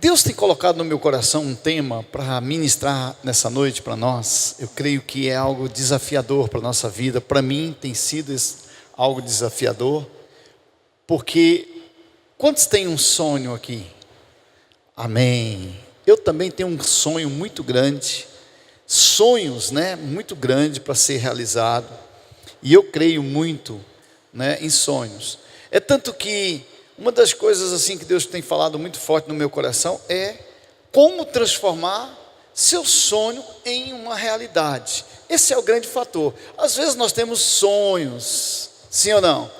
Deus tem colocado no meu coração um tema para ministrar nessa noite para nós. Eu creio que é algo desafiador para a nossa vida. Para mim tem sido algo desafiador, porque quantos têm um sonho aqui? Amém. Eu também tenho um sonho muito grande, sonhos, muito grande para ser realizado. E eu creio muito, em sonhos. É tanto que uma das coisas assim que Deus tem falado muito forte no meu coração é como transformar seu sonho em uma realidade. Esse é o grande fator. Às vezes nós temos sonhos, sim ou não?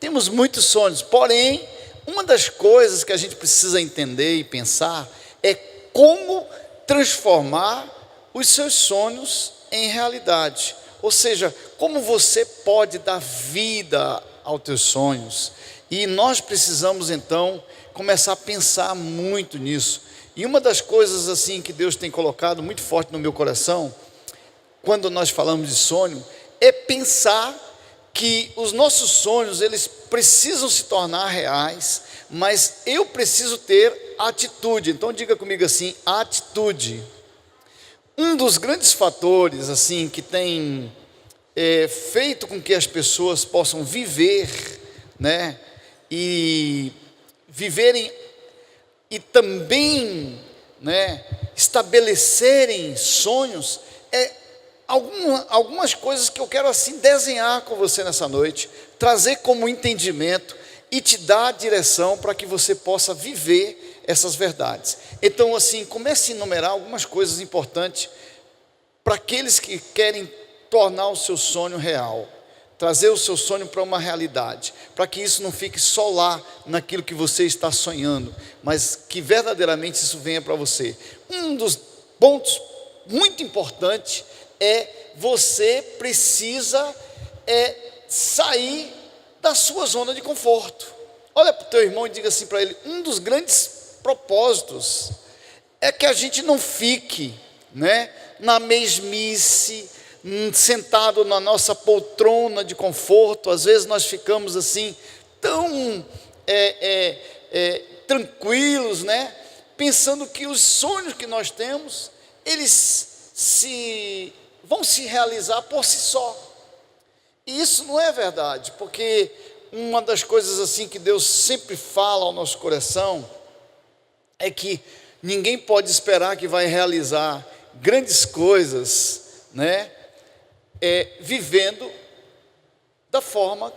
Temos muitos sonhos, porém, uma das coisas que a gente precisa entender e pensar é como transformar os seus sonhos em realidade. Ou seja, como você pode dar vida aos teus sonhos. E nós precisamos então começar a pensar muito nisso. E uma das coisas assim que Deus tem colocado muito forte no meu coração, quando nós falamos de sonho, é pensar que os nossos sonhos, eles precisam se tornar reais, mas eu preciso ter atitude. Então diga comigo assim, atitude. Um dos grandes fatores assim que tem feito com que as pessoas possam viver, e viverem e também, estabelecerem sonhos, algumas coisas que eu quero assim desenhar com você nessa noite, trazer como entendimento e te dar a direção para que você possa viver essas verdades. Então assim, comece a enumerar algumas coisas importantes para aqueles que querem tornar o seu sonho real, trazer o seu sonho para uma realidade, para que isso não fique só lá naquilo que você está sonhando, mas que verdadeiramente isso venha para você. Um dos pontos muito importantes é você precisa sair da sua zona de conforto. Olha para o teu irmão e diga assim para ele, um dos grandes propósitos é que a gente não fique, na mesmice, sentado na nossa poltrona de conforto. Às vezes nós ficamos assim, tão tranquilos, pensando que os sonhos que nós temos, eles vão se realizar por si só. E isso não é verdade, porque uma das coisas assim que Deus sempre fala ao nosso coração, é que ninguém pode esperar que vai realizar grandes coisas, vivendo da forma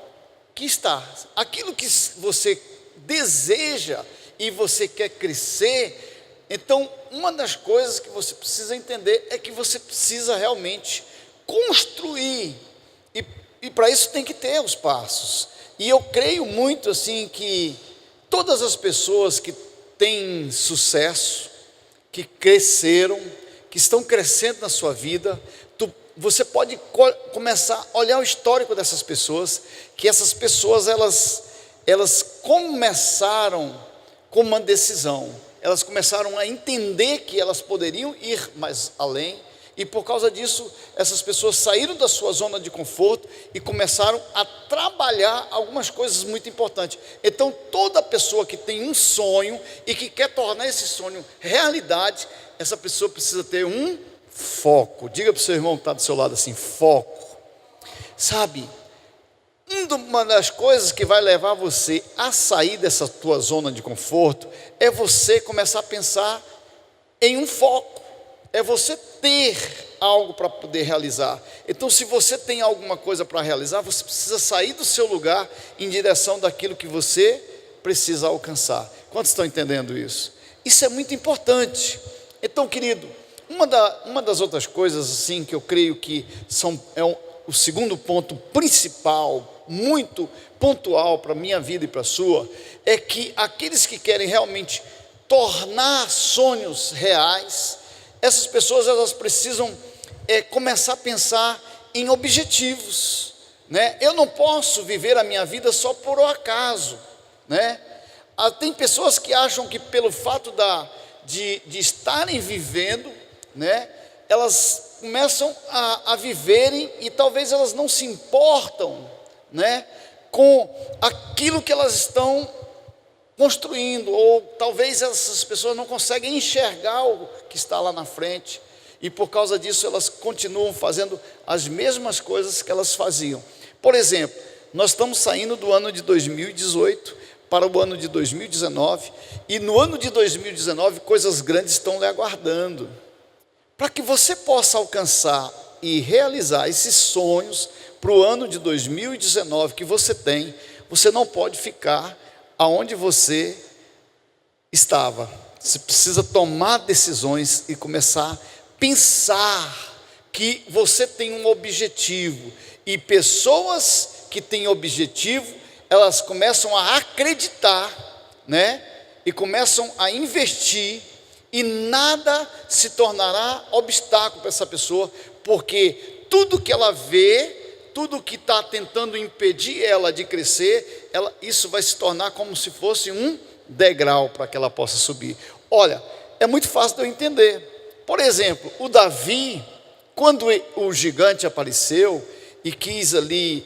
que está. Aquilo que você deseja e você quer crescer, então uma das coisas que você precisa entender é que você precisa realmente construir, e para isso tem que ter os passos. E eu creio muito assim que todas as pessoas que têm sucesso, que cresceram, que estão crescendo na sua vida, você pode começar a olhar o histórico dessas pessoas, que essas pessoas elas começaram com uma decisão, elas começaram a entender que elas poderiam ir mais além, e por causa disso, essas pessoas saíram da sua zona de conforto e começaram a trabalhar algumas coisas muito importantes. Então, toda pessoa que tem um sonho e que quer tornar esse sonho realidade, essa pessoa precisa ter um foco. Diga para o seu irmão que está do seu lado assim, foco. Sabe, uma das coisas que vai levar você a sair dessa tua zona de conforto é você começar a pensar em um foco, é você ter algo para poder realizar. Então, se você tem alguma coisa para realizar, você precisa sair do seu lugar em direção daquilo que você precisa alcançar. Quantos estão entendendo isso? Isso é muito importante. Então, querido, uma das outras coisas assim que eu creio que o segundo ponto principal, muito pontual para a minha vida e para a sua, é que aqueles que querem realmente tornar sonhos reais, essas pessoas elas precisam começar a pensar em objetivos, Eu não posso viver a minha vida só por acaso, Tem pessoas que acham que pelo fato de estarem vivendo, elas começam a viverem e talvez elas não se importam, com aquilo que elas estão construindo, ou talvez essas pessoas não conseguem enxergar o que está lá na frente, e por causa disso elas continuam fazendo as mesmas coisas que elas faziam. Por exemplo, nós estamos saindo do ano de 2018 para o ano de 2019, e no ano de 2019 coisas grandes estão lhe aguardando. Para que você possa alcançar e realizar esses sonhos para o ano de 2019 que você tem, você não pode ficar aonde você estava. Você precisa tomar decisões e começar a pensar que você tem um objetivo. E pessoas que têm objetivo, elas começam a acreditar, né? E começam a investir, e nada se tornará obstáculo para essa pessoa, porque tudo que ela vê, tudo que está tentando impedir ela de crescer, isso vai se tornar como se fosse um degrau para que ela possa subir. Olha, é muito fácil de eu entender. Por exemplo, o Davi, quando o gigante apareceu e quis ali,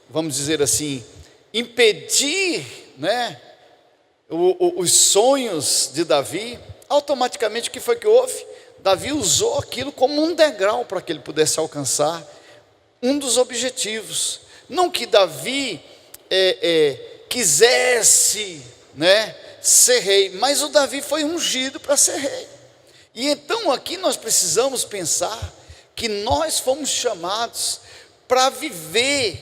vamos dizer assim, impedir, né, os sonhos de Davi, automaticamente o que foi que houve? Davi usou aquilo como um degrau para que ele pudesse alcançar um dos objetivos. Não que Davi quisesse, né, ser rei, mas o Davi foi ungido para ser rei. E então aqui nós precisamos pensar que nós fomos chamados para viver,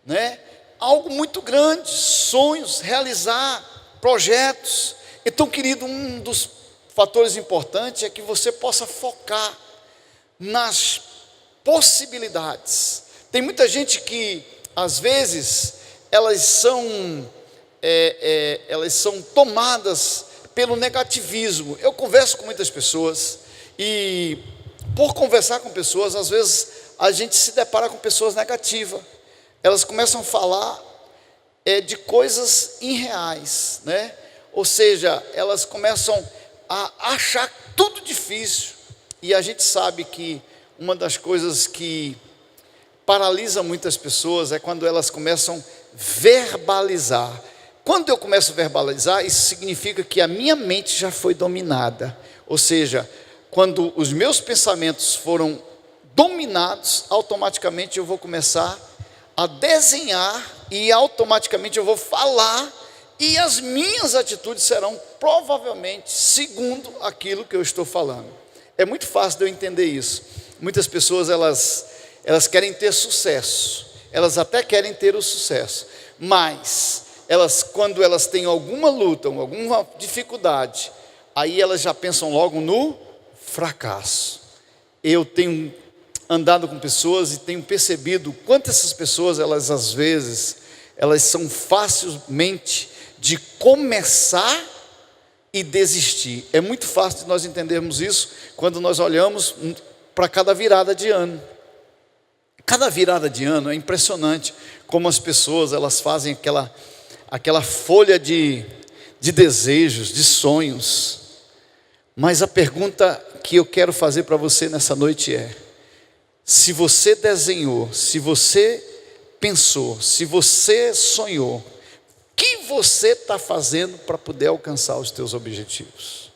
né, algo muito grande, sonhos, realizar projetos. Então, querido, um dos fatores importantes é que você possa focar nas possibilidades. Tem muita gente que, às vezes, elas são tomadas pelo negativismo. Eu converso com muitas pessoas, e por conversar com pessoas, às vezes a gente se depara com pessoas negativas. Elas começam a falar de coisas irreais, né? Ou seja, elas começam a achar tudo difícil, e a gente sabe que uma das coisas que paralisa muitas pessoas é quando elas começam a verbalizar. Quando eu começo a verbalizar, isso significa que a minha mente já foi dominada. Ou seja, quando os meus pensamentos foram dominados, automaticamente eu vou começar a desenhar, e automaticamente eu vou falar, e as minhas atitudes serão provavelmente segundo aquilo que eu estou falando. É muito fácil de eu entender isso. Muitas pessoas elas querem ter sucesso, elas até querem ter o sucesso, mas quando elas têm alguma luta, alguma dificuldade, aí elas já pensam logo no fracasso. Eu tenho andado com pessoas e tenho percebido quanto essas pessoas, às vezes, elas são facilmente de começar e desistir. É muito fácil de nós entendermos isso quando nós olhamos para cada virada de ano. Cada virada de ano é impressionante como as pessoas elas fazem aquela folha de desejos, de sonhos. Mas a pergunta que eu quero fazer para você nessa noite é: se você desenhou, se você pensou, se você sonhou, o que você está fazendo para poder alcançar os teus objetivos?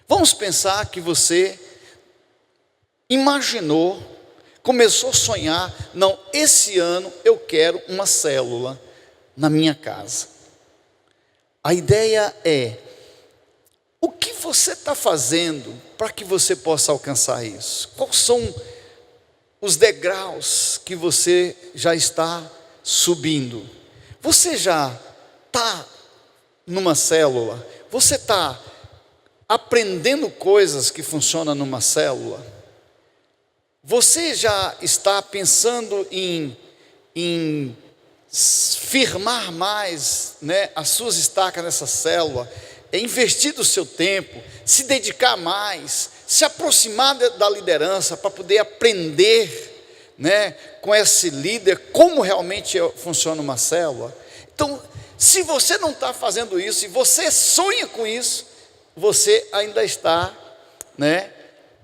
Vamos pensar que você imaginou, começou a sonhar, não, esse ano eu quero uma célula na minha casa. A ideia é, o que você está fazendo para que você possa alcançar isso? Quais são os degraus que você já está subindo? Você já está numa célula? Você está aprendendo coisas que funcionam numa célula? Você já está pensando em firmar mais, né, as suas estacas nessa célula, investir do seu tempo, se dedicar mais, se aproximar da liderança para poder aprender, né, com esse líder como realmente funciona uma célula? Então, se você não está fazendo isso e você sonha com isso, você ainda está, né,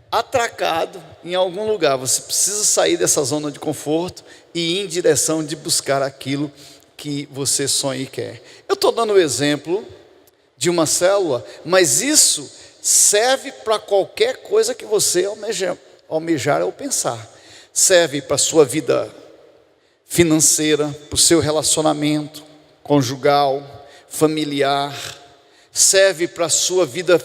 atracado em algum lugar. Você precisa sair dessa zona de conforto e ir em direção de buscar aquilo que você sonha e quer. Eu estou dando o exemplo de uma célula, mas isso serve para qualquer coisa que você almejar ou pensar. Serve para a sua vida financeira, para o seu relacionamento conjugal, familiar, serve para a sua vida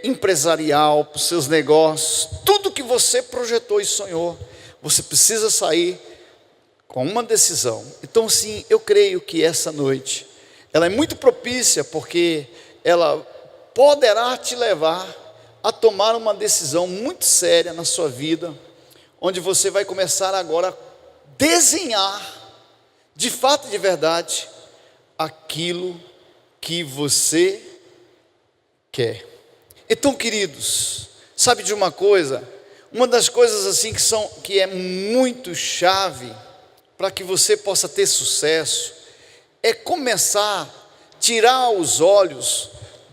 empresarial, para os seus negócios, tudo que você projetou e sonhou, você precisa sair com uma decisão. Então sim, eu creio que essa noite, ela é muito propícia, porque ela poderá te levar a tomar uma decisão muito séria na sua vida, onde você vai começar agora a desenhar, de fato e de verdade, aquilo que você quer. Então, queridos, sabe de uma coisa? Uma das coisas assim que é muito chave para que você possa ter sucesso é começar a tirar os olhos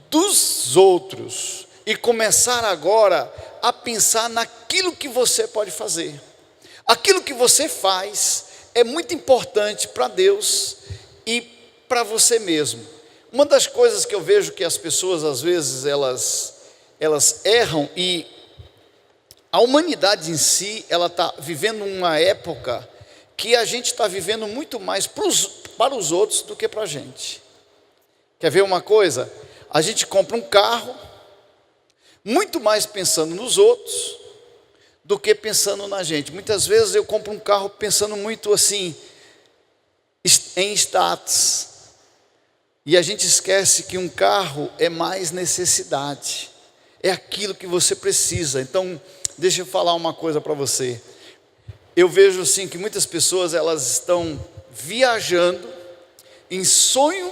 dos outros e começar agora a pensar naquilo que você pode fazer. Aquilo que você faz é muito importante para Deus e para você mesmo. Uma das coisas que eu vejo que as pessoas às vezes elas erram, e a humanidade em si, ela está vivendo uma época que a gente está vivendo muito mais para os outros do que para a gente. Quer ver uma coisa? A gente compra um carro muito mais pensando nos outros do que pensando na gente. Muitas vezes eu compro um carro pensando muito assim em status, e a gente esquece que um carro é mais necessidade, é aquilo que você precisa. Então deixa eu falar uma coisa para você. Eu vejo assim que muitas pessoas, elas estão viajando em sonho,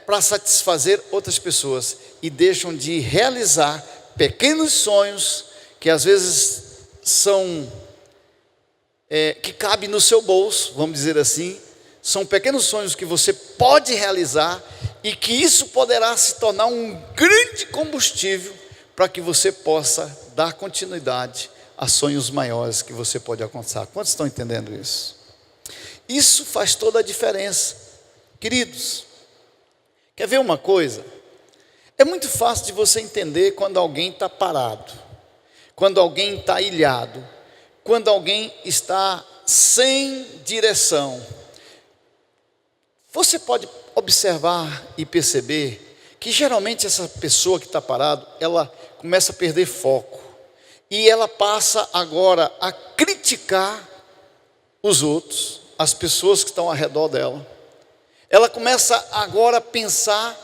para satisfazer outras pessoas, e deixam de realizar pequenos sonhos que às vezes são que cabem no seu bolso, vamos dizer assim. São pequenos sonhos que você pode realizar, e que isso poderá se tornar um grande combustível para que você possa dar continuidade a sonhos maiores que você pode alcançar. Quantos estão entendendo isso? Isso faz toda a diferença, queridos. Quer ver uma coisa? É muito fácil de você entender quando alguém está parado, quando alguém está ilhado, quando alguém está sem direção. Você pode observar e perceber que geralmente essa pessoa que está parada, ela começa a perder foco, e ela passa agora a criticar os outros, as pessoas que estão ao redor dela. Ela começa agora a pensar,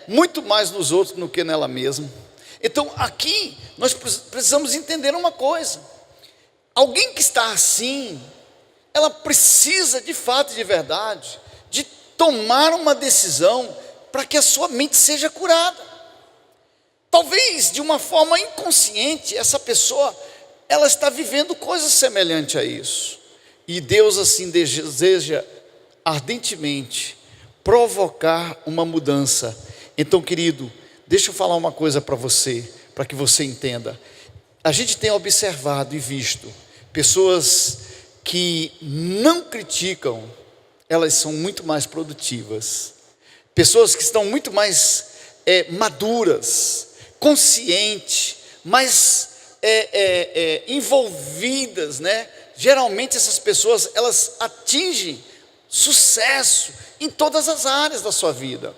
muito mais nos outros do que nela mesma. Então aqui nós precisamos entender uma coisa: alguém que está assim, ela precisa de fato e de verdade de tomar uma decisão para que a sua mente seja curada. Talvez de uma forma inconsciente, essa pessoa, ela está vivendo coisas semelhantes a isso, e Deus assim deseja ardentemente provocar uma mudança. Então, querido, deixa eu falar uma coisa para você, para que você entenda. A gente tem observado e visto pessoas que não criticam, elas são muito mais produtivas. Pessoas que estão muito mais maduras, conscientes, mais envolvidas, Geralmente essas pessoas, elas atingem sucesso em todas as áreas da sua vida.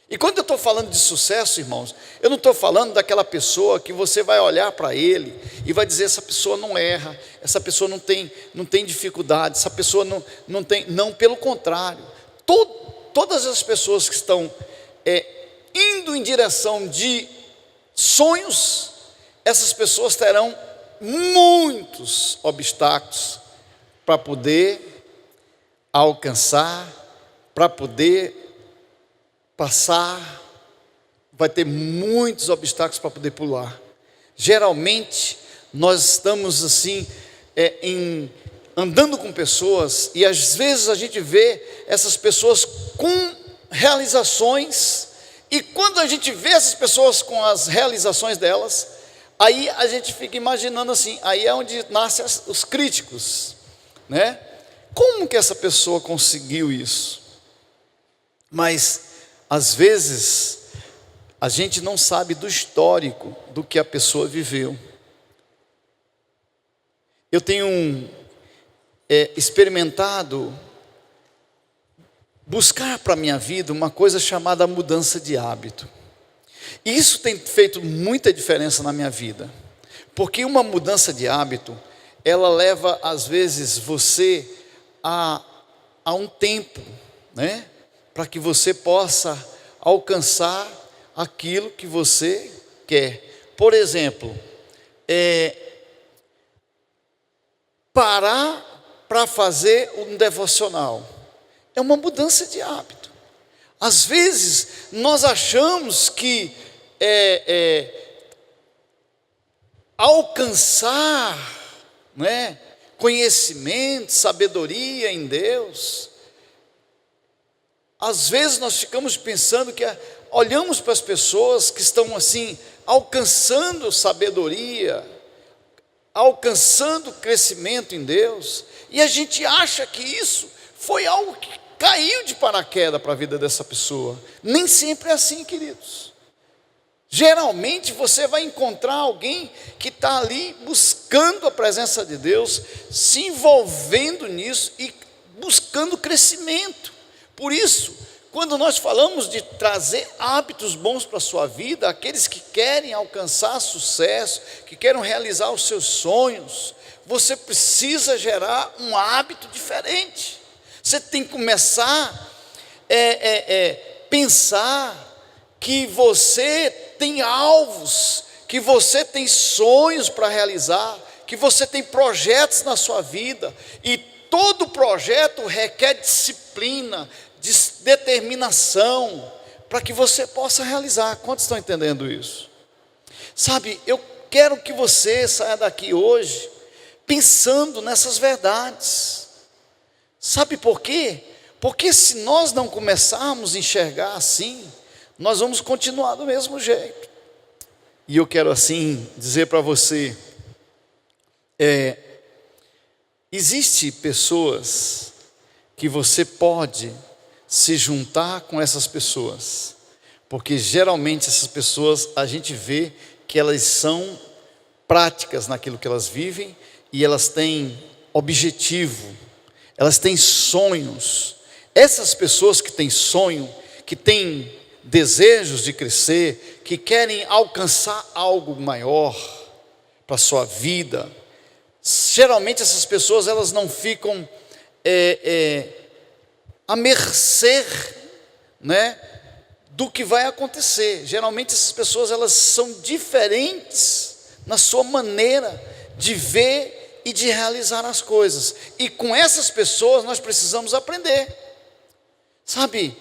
E quando eu estou falando de sucesso, irmãos, eu não estou falando daquela pessoa que você vai olhar para ele e vai dizer: essa pessoa não erra, essa pessoa não tem dificuldade, essa pessoa não tem. Não, pelo contrário, todas as pessoas que estão indo em direção de sonhos, essas pessoas terão muitos obstáculos para poder alcançar, para poder passar. Vai ter muitos obstáculos para poder pular. Geralmente nós estamos assim andando com pessoas, e às vezes a gente vê essas pessoas com realizações, e quando a gente vê essas pessoas com as realizações delas, aí a gente fica imaginando assim, aí é onde nascem os críticos, Como que essa pessoa conseguiu isso? Mas, às vezes, a gente não sabe do histórico do que a pessoa viveu. Eu tenho experimentado buscar para a minha vida uma coisa chamada mudança de hábito. E isso tem feito muita diferença na minha vida. Porque uma mudança de hábito, ela leva às vezes você a um tempo, né? Para que você possa alcançar aquilo que você quer. Por exemplo, parar para fazer um devocional. É uma mudança de hábito. Às vezes, nós achamos que alcançar, né, conhecimento, sabedoria em Deus, às vezes nós ficamos pensando que olhamos para as pessoas que estão assim, alcançando sabedoria, alcançando crescimento em Deus, e a gente acha que isso foi algo que caiu de paraquedas para a vida dessa pessoa. Nem sempre é assim, queridos. Geralmente você vai encontrar alguém que está ali buscando a presença de Deus, se envolvendo nisso e buscando crescimento. Por isso, quando nós falamos de trazer hábitos bons para a sua vida, aqueles que querem alcançar sucesso, que querem realizar os seus sonhos, você precisa gerar um hábito diferente. Você tem que começar pensar que você tem alvos, que você tem sonhos para realizar, que você tem projetos na sua vida, e todo projeto requer disciplina, determinação, para que você possa realizar. Quantos estão entendendo isso? Sabe, eu quero que você saia daqui hoje pensando nessas verdades. Sabe por quê? Porque se nós não começarmos a enxergar assim, nós vamos continuar do mesmo jeito. E eu quero assim dizer para você, existe pessoas que você pode se juntar com essas pessoas, porque geralmente essas pessoas a gente vê que elas são práticas naquilo que elas vivem, e elas têm objetivo, elas têm sonhos. Essas pessoas que têm sonho, que têm desejos de crescer, que querem alcançar algo maior para a sua vida, geralmente essas pessoas elas não ficam à mercê, né, do que vai acontecer. Geralmente essas pessoas elas são diferentes na sua maneira de ver e de realizar as coisas, e com essas pessoas nós precisamos aprender. Sabe,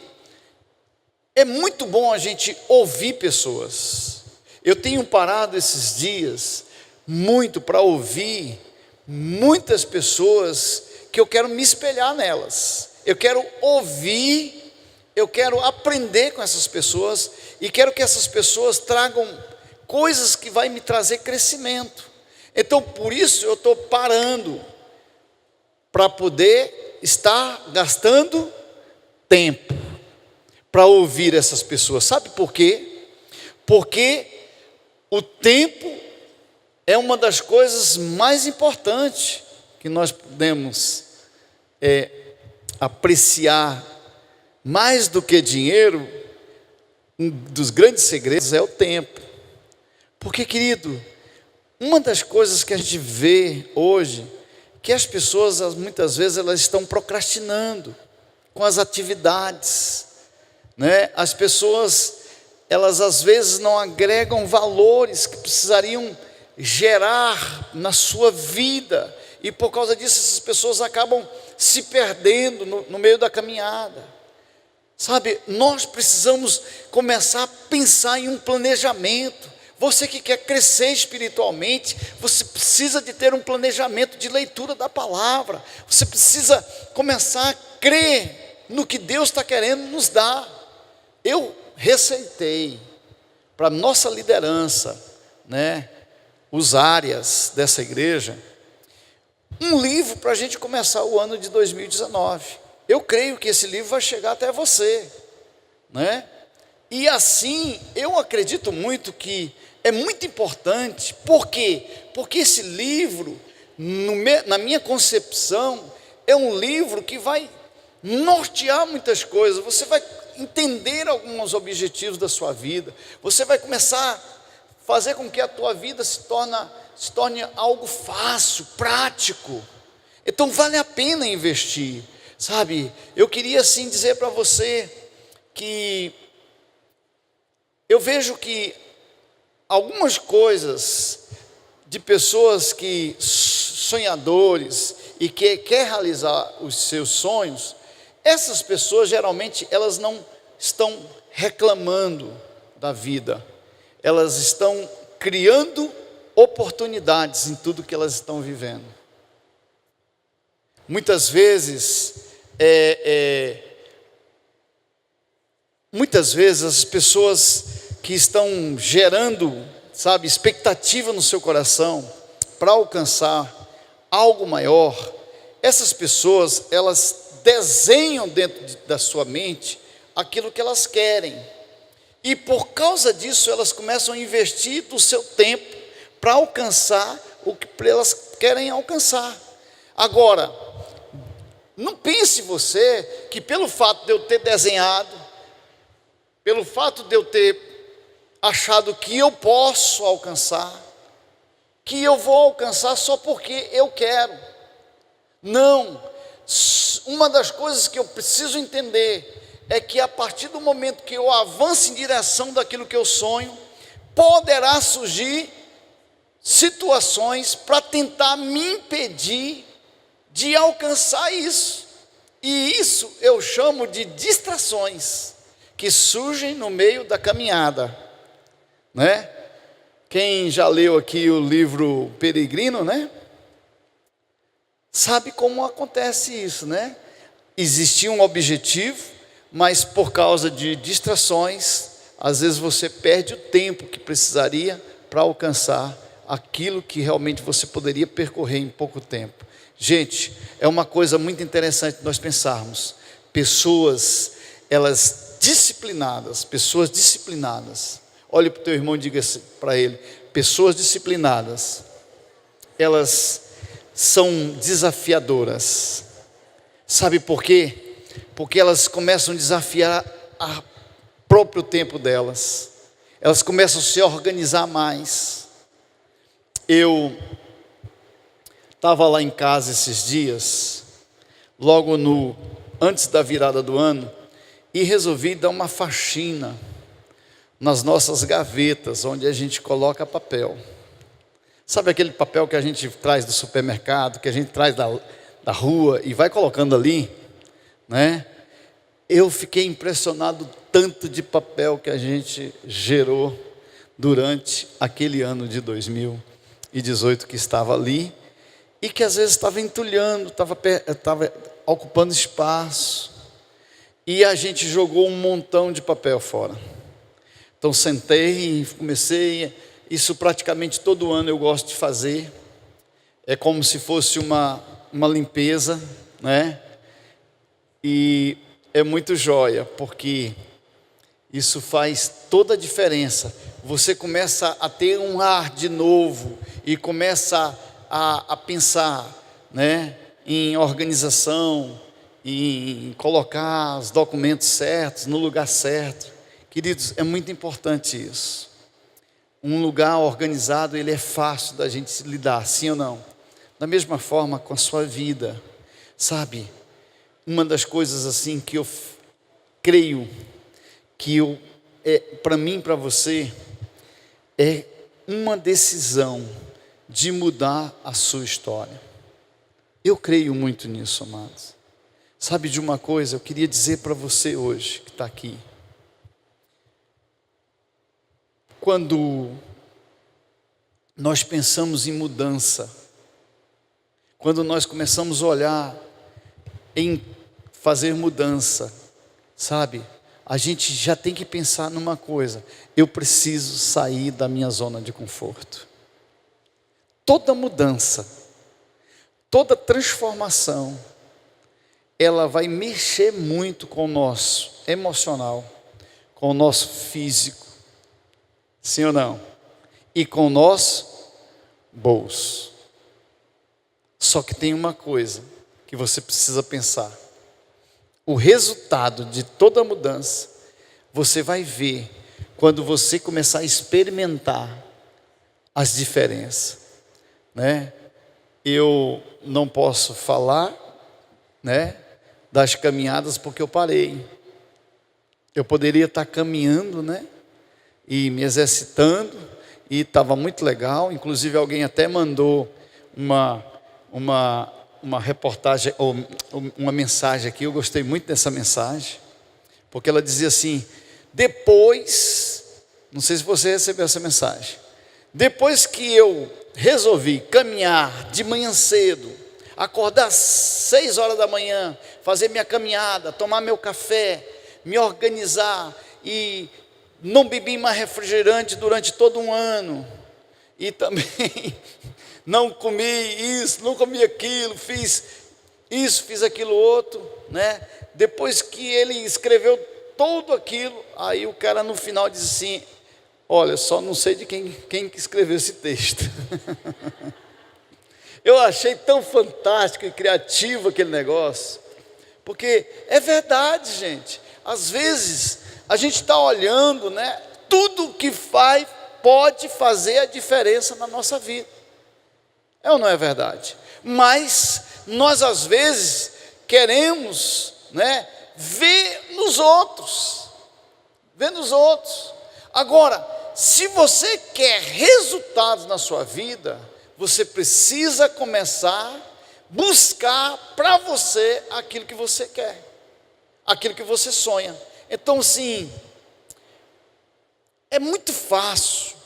é muito bom a gente ouvir pessoas. Eu tenho parado esses dias muito para ouvir muitas pessoas que eu quero me espelhar nelas. Eu quero ouvir, eu quero aprender com essas pessoas, e quero que essas pessoas tragam coisas que vai me trazer crescimento. Então, por isso eu estou parando, para poder estar gastando tempo para ouvir essas pessoas. Sabe por quê? Porque o tempo é uma das coisas mais importantes que nós podemos apreciar. Mais do que dinheiro, um dos grandes segredos é o tempo. Porque, querido, uma das coisas que a gente vê hoje, que as pessoas muitas vezes elas estão procrastinando com as atividades, né? As pessoas elas às vezes não agregam valores que precisariam gerar na sua vida, e por causa disso essas pessoas acabam se perdendo no meio da caminhada. Sabe, nós precisamos começar a pensar em um planejamento. Você que quer crescer espiritualmente, você precisa de ter um planejamento de leitura da palavra. Você precisa começar a crer no que Deus está querendo nos dar. Eu receitei para a nossa liderança, né, os áreas dessa igreja, um livro para a gente começar o ano de 2019. Eu creio que esse livro vai chegar até você, né? E assim, eu acredito muito que é muito importante. Por quê? Porque esse livro, na minha concepção, é um livro que vai nortear muitas coisas. Você vai entender alguns objetivos da sua vida. Você vai começar a fazer com que a tua vida se torne algo fácil, prático. Então vale a pena investir, sabe? Eu queria assim dizer para você que eu vejo que algumas coisas de pessoas que sonhadores e que quer realizar os seus sonhos, essas pessoas geralmente elas não estão reclamando da vida, elas estão criando oportunidades em tudo que elas estão vivendo. Muitas vezes as pessoas que estão gerando, sabe, expectativa no seu coração para alcançar algo maior, essas pessoas, elas desenham dentro da sua mente aquilo que elas querem, e por causa disso elas começam a investir do seu tempo para alcançar o que elas querem alcançar. Agora, não pense você que pelo fato de eu ter desenhado, pelo fato de eu ter achado que eu posso alcançar, que eu vou alcançar só porque eu quero. Não. Uma das coisas que eu preciso entender é que a partir do momento que eu avance em direção daquilo que eu sonho, poderá surgir situações para tentar me impedir de alcançar isso. E isso eu chamo de distrações que surgem no meio da caminhada, né? Quem já leu aqui o livro Peregrino, né? Sabe como acontece isso, né? Existia um objetivo, mas por causa de distrações, às vezes você perde o tempo que precisaria para alcançar aquilo que realmente você poderia percorrer em pouco tempo. Gente, é uma coisa muito interessante nós pensarmos. Pessoas disciplinadas. Olhe para o teu irmão e diga para ele: pessoas disciplinadas, elas são desafiadoras. Sabe por quê? Porque elas começam a desafiar o próprio tempo delas. Elas começam a se organizar mais. Eu estava lá em casa esses dias, logo antes da virada do ano, e resolvi dar uma faxina nas nossas gavetas, onde a gente coloca papel. Sabe aquele papel que a gente traz do supermercado, que a gente traz da rua e vai colocando ali, né? Eu fiquei impressionado tanto de papel que a gente gerou durante aquele ano de 2018 que estava ali, e que às vezes estava entulhando, estava ocupando espaço, e a gente jogou um montão de papel fora. Então sentei e comecei, isso praticamente todo ano eu gosto de fazer, é como se fosse uma limpeza, né? E é muito joia, porque isso faz toda a diferença. Você começa a ter um ar de novo e começa a pensar, né, em organização, em colocar os documentos certos no lugar certo. Queridos, é muito importante isso. Um lugar organizado, ele é fácil da gente se lidar, sim ou não? Da mesma forma com a sua vida, sabe? Uma das coisas assim que eu creio que para mim, para você, é uma decisão de mudar a sua história. Eu creio muito nisso, amados. Sabe de uma coisa, eu queria dizer para você hoje, que está aqui. Quando nós pensamos em mudança, quando nós começamos a olhar em fazer mudança, sabe? A gente já tem que pensar numa coisa: eu preciso sair da minha zona de conforto. Toda mudança, toda transformação, ela vai mexer muito com o nosso emocional, com o nosso físico, sim ou não? E com o nosso bolso. Só que tem uma coisa que você precisa pensar. O resultado de toda mudança, você vai ver quando você começar a experimentar as diferenças, né? Eu não posso falar, né, das caminhadas porque eu parei. Eu poderia estar caminhando, né, e me exercitando, e estava muito legal. Inclusive alguém até mandou uma reportagem, ou uma mensagem aqui. Eu gostei muito dessa mensagem, porque ela dizia assim: depois, não sei se você recebeu essa mensagem, depois que eu resolvi caminhar de manhã cedo, acordar às 6 horas da manhã, fazer minha caminhada, tomar meu café, me organizar, e não bebi mais refrigerante durante todo um ano, e também não comi isso, não comi aquilo, fiz isso, fiz aquilo outro, né? Depois que ele escreveu tudo aquilo, aí o cara no final diz assim: olha, só não sei de quem que escreveu esse texto. Eu achei tão fantástico e criativo aquele negócio, porque é verdade, gente. Às vezes a gente está olhando, né? Tudo que faz pode fazer a diferença na nossa vida. É ou não é verdade? Mas nós às vezes queremos, né, ver nos outros. Agora, se você quer resultados na sua vida, você precisa começar a buscar para você aquilo que você quer, aquilo que você sonha. Então, sim, é muito fácil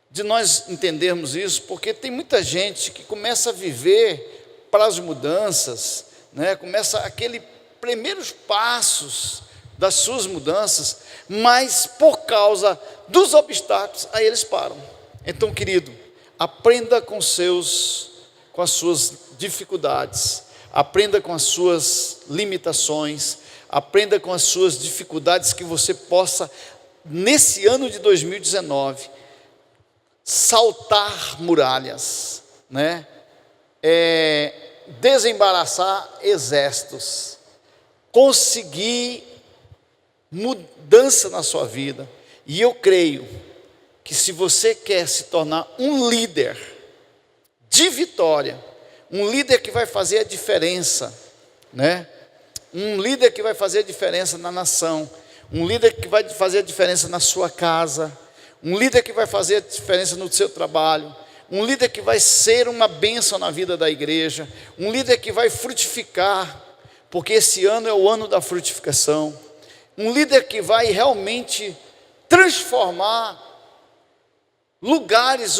de nós entendermos isso, porque tem muita gente que começa a viver para as mudanças, né? Começa aqueles primeiros passos das suas mudanças, mas por causa dos obstáculos, aí eles param. Então, querido, aprenda com as suas dificuldades, aprenda com as suas limitações, aprenda com as suas dificuldades, que você possa, nesse ano de 2019, saltar muralhas, né? Desembaraçar exércitos, conseguir mudança na sua vida. E eu creio que se você quer se tornar um líder de vitória, um líder que vai fazer a diferença, né? Um líder que vai fazer a diferença na nação, um líder que vai fazer a diferença na sua casa, um líder que vai fazer a diferença no seu trabalho, um líder que vai ser uma bênção na vida da igreja, um líder que vai frutificar, porque esse ano é o ano da frutificação, um líder que vai realmente transformar lugares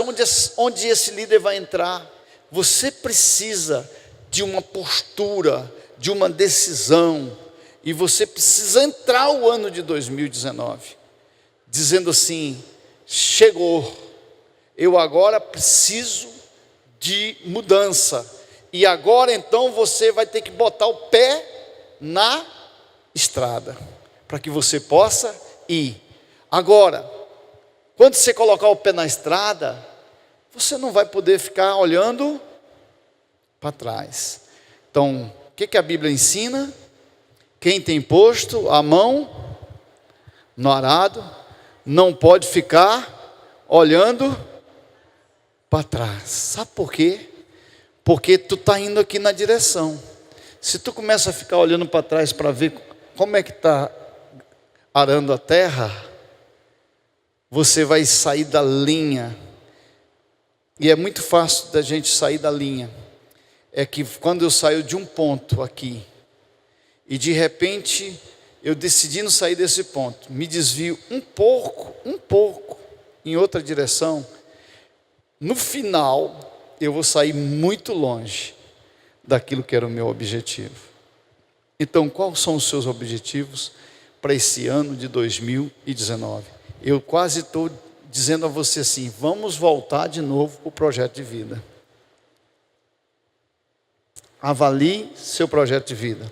onde esse líder vai entrar. Você precisa de uma postura, de uma decisão, e você precisa entrar o ano de 2019 dizendo assim: chegou, eu agora preciso de mudança. E agora então você vai ter que botar o pé na estrada, para que você possa ir. Agora, quando você colocar o pé na estrada, você não vai poder ficar olhando para trás. Então, o que a Bíblia ensina? Quem tem posto a mão no arado não pode ficar olhando para trás. Sabe por quê? Porque tu está indo aqui na direção. Se tu começa a ficar olhando para trás para ver como é que está arando a terra, você vai sair da linha. E é muito fácil da gente sair da linha. É que quando eu saio de um ponto aqui, e de repente eu decidi não sair desse ponto, me desvio um pouco, em outra direção, no final eu vou sair muito longe daquilo que era o meu objetivo. Então, quais são os seus objetivos para esse ano de 2019? Eu quase estou dizendo a você assim: vamos voltar de novo para o projeto de vida. Avalie seu projeto de vida.